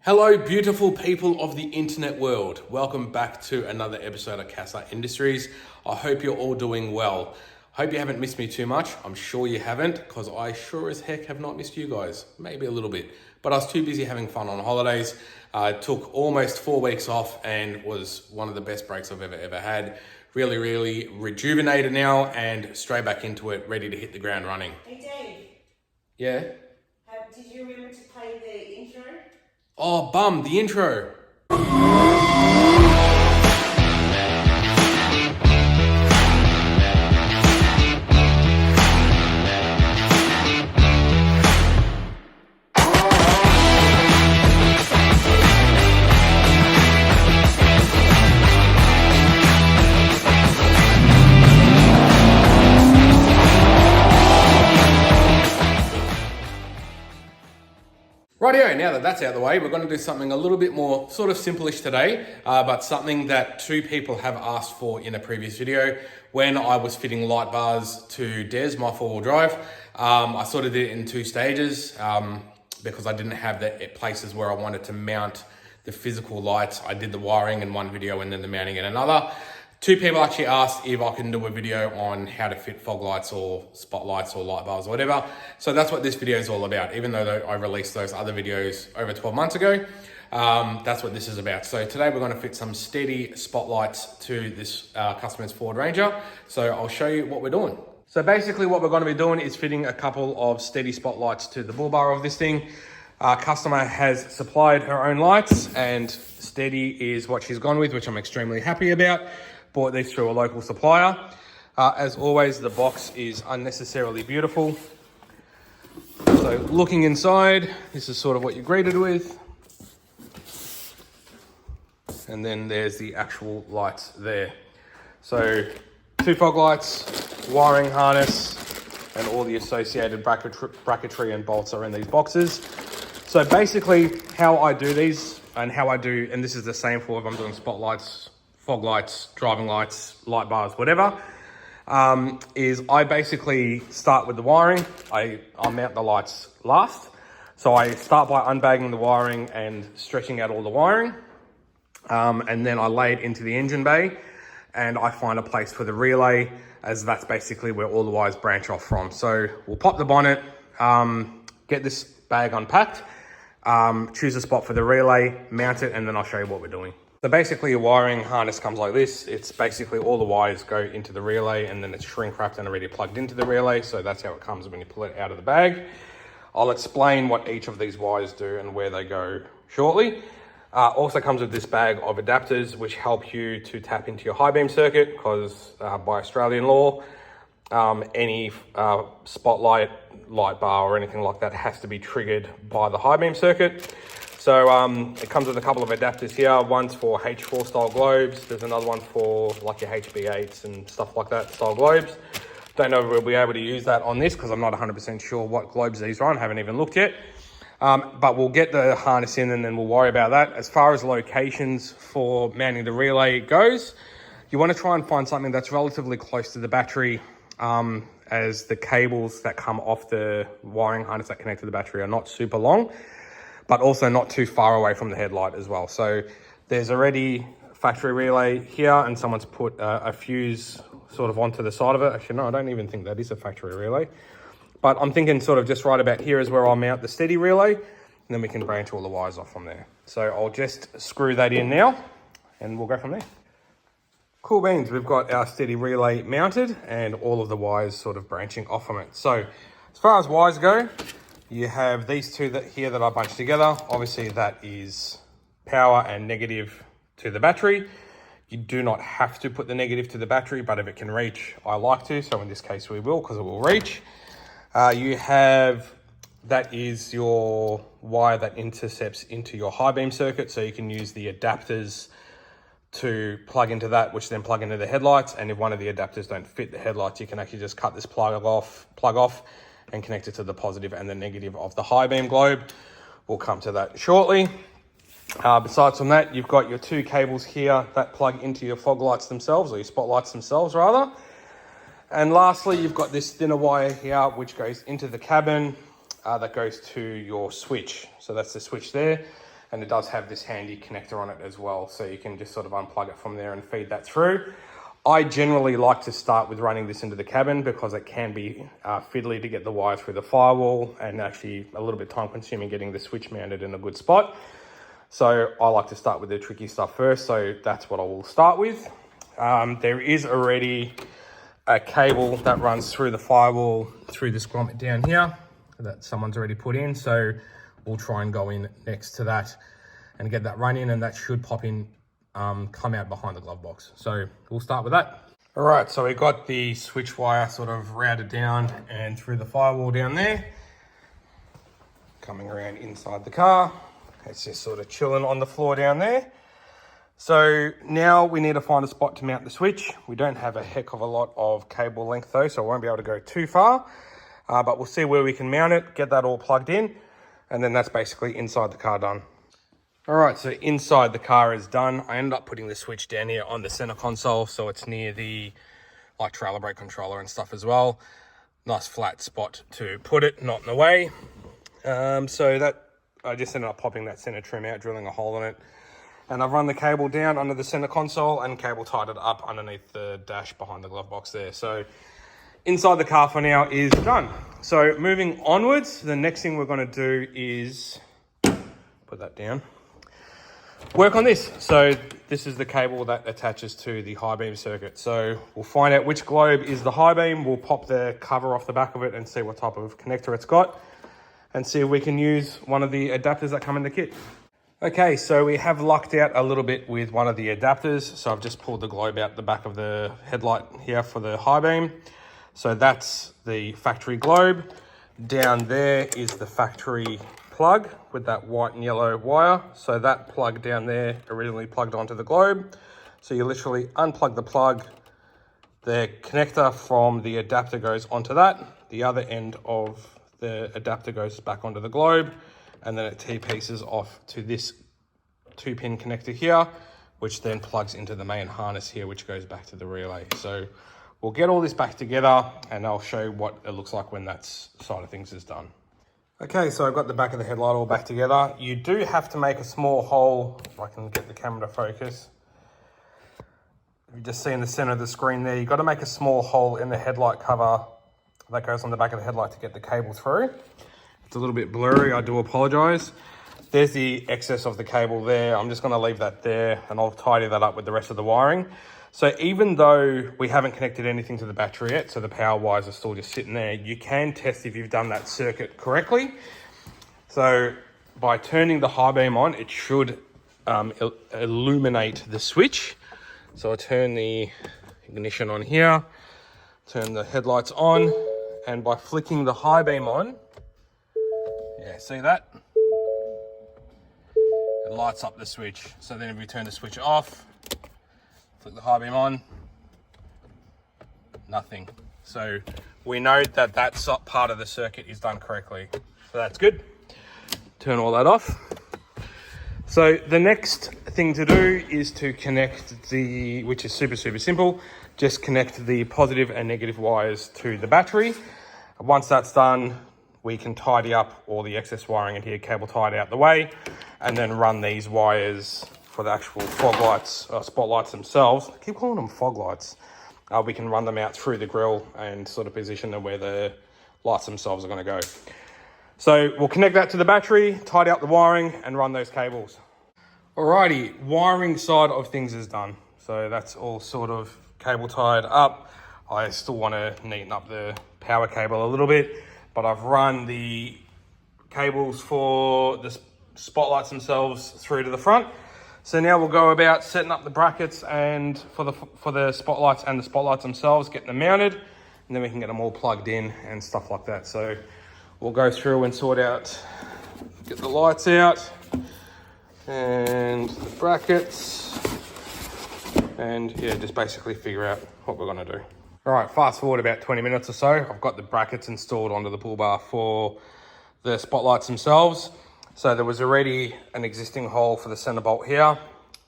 Hello, beautiful people of the internet world. Welcome back to another episode of Cassar Industries. I hope you're all doing well. Hope you haven't missed me too much. I'm sure you haven't, because I sure as heck have not missed you guys. Maybe a little bit, but I was too busy having fun on holidays. I took almost 4 weeks off and was one of the best breaks I've ever had. Really rejuvenated now and straight back into it, ready to hit the ground running. Hey Dave. Yeah? Did you remember to play the intro? Oh, bum, the intro. Rightio, now that that's out of the way, we're going to do something a little bit more sort of simplish today, but something that 2 people have asked for in a previous video. When I was fitting light bars to Des, my 4-wheel drive, I sort of did it in 2 stages because I didn't have the places where I wanted to mount the physical lights. I did the wiring in one video and then the mounting in another. 2 people actually asked if I can do a video on how to fit fog lights or spotlights or light bars or whatever. So that's what this video is all about. Even though I released those other videos over 12 months ago, that's what this is about. So today we're going to fit some Stedi spotlights to this customer's Ford Ranger. So I'll show you what we're doing. So basically what we're going to be doing is fitting a couple of Stedi spotlights to the bull bar of this thing. Customer has supplied her own lights and Stedi is what she's gone with, which I'm extremely happy about. Bought these through a local supplier. As always, the box is unnecessarily beautiful. So looking inside, this is sort of what you're greeted with. And then there's the actual lights there. So 2 fog lights, wiring harness, and all the associated bracketry and bolts are in these boxes. So basically how I do these and this is the same for if I'm doing spotlights, fog lights, driving lights, light bars, whatever, is I basically start with the wiring. I'll mount the lights last. So I start by unbagging the wiring and stretching out all the wiring. And then I lay it into the engine bay and I find a place for the relay, as that's basically where all the wires branch off from. So we'll pop the bonnet, get this bag unpacked, choose a spot for the relay, mount it, and then I'll show you what we're doing. So basically a wiring harness comes like this. It's basically all the wires go into the relay and then it's shrink wrapped and already plugged into the relay. So that's how it comes when you pull it out of the bag. I'll explain what each of these wires do and where they go shortly. Also comes with this bag of adapters which help you to tap into your high beam circuit, because by Australian law, any spotlight, light bar or anything like that has to be triggered by the high beam circuit. So it comes with a couple of adapters here. One's for H4 style globes. There's another one for like your HB8s and stuff like that style globes. Don't know if we'll be able to use that on this because I'm not 100% sure what globes these are on. Haven't even looked yet. But we'll get the harness in and then we'll worry about that. As far as locations for mounting the relay goes, you want to try and find something that's relatively close to the battery, as the cables that come off the wiring harness that connect to the battery are not super long, but also not too far away from the headlight as well. So there's already factory relay here and someone's put a fuse sort of onto the side of it. Actually, no, I don't even think that is a factory relay. But I'm thinking sort of just right about here is where I'll mount the Stedi relay, and then we can branch all the wires off from there. So I'll just screw that in now and we'll go from there. Cool beans, we've got our Stedi relay mounted and all of the wires sort of branching off from it. So as far as wires go, you have these 2 here that I bunched together. Obviously that is power and negative to the battery. You do not have to put the negative to the battery, but if it can reach, I like to. So in this case we will, because it will reach. You have, that is your wire that intercepts into your high beam circuit. So you can use the adapters to plug into that, which then plug into the headlights. And if one of the adapters don't fit the headlights, you can actually just cut this plug off and connect it to the positive and the negative of the high beam globe. We'll come to that shortly. Besides from that, you've got your 2 cables here that plug into your fog lights themselves, or your spotlights themselves rather. And lastly, you've got this thinner wire here, which goes into the cabin, that goes to your switch. So that's the switch there. And it does have this handy connector on it as well. So you can just sort of unplug it from there and feed that through. I generally like to start with running this into the cabin because it can be fiddly to get the wire through the firewall and actually a little bit time consuming getting the switch mounted in a good spot. So I like to start with the tricky stuff first. So that's what I will start with. There is already a cable that runs through the firewall, through this grommet down here that someone's already put in. So we'll try and go in next to that and get that run in, and that should pop in, come out behind the glove box. So we'll start with that. All right, so we got the switch wire sort of routed down and through the firewall down there, coming around inside the car. It's just sort of chilling on the floor down there. So now we need to find a spot to mount the switch. We don't have a heck of a lot of cable length though, so I won't be able to go too far, but we'll see where we can mount it, get that all plugged in, and then that's basically inside the car done. All right, so inside the car is done. I ended up putting the switch down here on the center console, so it's near the trailer brake controller and stuff as well. Nice flat spot to put it, not in the way. So that I just ended up popping that center trim out, drilling a hole in it. And I've run the cable down under the center console and cable tied it up underneath the dash behind the glove box there. So inside the car for now is done. So moving onwards, the next thing we're gonna do is put that down. Work on this. So this is the cable that attaches to the high beam circuit. So we'll find out which globe is the high beam. We'll pop the cover off the back of it and see what type of connector it's got and see if we can use one of the adapters that come in the kit. Okay, so we have lucked out a little bit with one of the adapters. So I've just pulled the globe out the back of the headlight here for the high beam. So that's the factory globe. Down there is the factory plug with that white and yellow wire. So that plug down there originally plugged onto the globe. So you literally unplug the plug, the connector from the adapter goes onto that. The other end of the adapter goes back onto the globe, and then it T-pieces off to this 2-pin connector here, which then plugs into the main harness here, which goes back to the relay. So we'll get all this back together and I'll show you what it looks like when that side of things is done. Okay, so I've got the back of the headlight all back together. You do have to make a small hole, if I can get the camera to focus. You just see in the center of the screen there, you've got to make a small hole in the headlight cover that goes on the back of the headlight to get the cable through. It's a little bit blurry, I do apologize. There's the excess of the cable there. I'm just gonna leave that there and I'll tidy that up with the rest of the wiring. So even though we haven't connected anything to the battery yet, so the power wires are still just sitting there, you can test if you've done that circuit correctly. So by turning the high beam on, it should illuminate the switch. So I turn the ignition on here, turn the headlights on, and by flicking the high beam on, yeah, see that? It lights up the switch. So then if we turn the switch off, flick the high beam on, nothing. So we know that that part of the circuit is done correctly. So that's good. Turn all that off. So the next thing to do is to connect which is super simple, just connect the positive and negative wires to the battery. Once that's done, we can tidy up all the excess wiring in here, cable tied out the way, and then run these wires for the actual fog lights, spotlights themselves. I keep calling them fog lights. We can run them out through the grille and sort of position them where the lights themselves are going to go. So we'll connect that to the battery, tidy up the wiring, and run those cables. Alrighty, wiring side of things is done. So that's all sort of cable tied up. I still want to neaten up the power cable a little bit, but I've run the cables for the spotlights themselves through to the front. So now we'll go about setting up the brackets and for the spotlights and the spotlights themselves, getting them mounted, and then we can get them all plugged in and stuff like that. So we'll go through and sort out, get the lights out and the brackets, and yeah, just basically figure out what we're gonna do. All right, fast forward about 20 minutes or so. I've got the brackets installed onto the pull bar for the spotlights themselves. So there was already an existing hole for the center bolt here.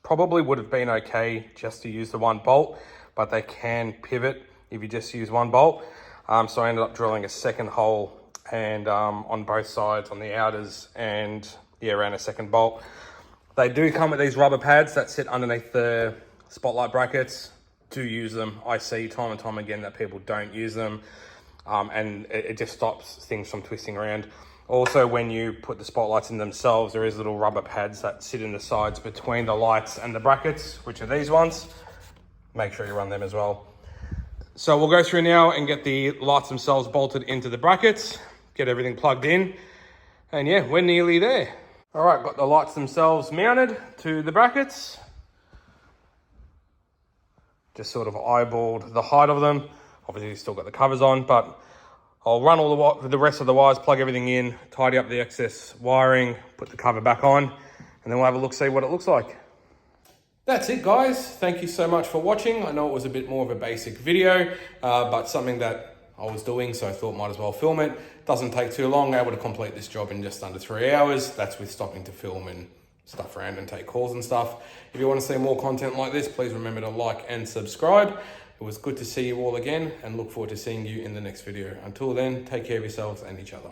Probably would have been okay just to use the one bolt, but they can pivot if you just use one bolt. So I ended up drilling a second hole and on both sides, on the outers, and yeah, around a second bolt. They do come with these rubber pads that sit underneath the spotlight brackets. Do use them. I see time and time again that people don't use them, and it just stops things from twisting around. Also, when you put the spotlights in themselves, there is little rubber pads that sit in the sides between the lights and the brackets, which are these ones. Make sure you run them as well. So we'll go through now and get the lights themselves bolted into the brackets, get everything plugged in, and yeah, we're nearly there. All right, got the lights themselves mounted to the brackets. Just sort of eyeballed the height of them. Obviously still got the covers on, but I'll run all the rest of the wires, plug everything in, tidy up the excess wiring, put the cover back on, and then we'll have a look, see what it looks like. That's it, guys. Thank you so much for watching. I know it was a bit more of a basic video, but something that I was doing, so I thought might as well film it. Doesn't take too long, able to complete this job in just under 3 hours. That's with stopping to film and stuff around and take calls and stuff. If you want to see more content like this, please remember to like and subscribe. It was good to see you all again and look forward to seeing you in the next video. Until then, take care of yourselves and each other.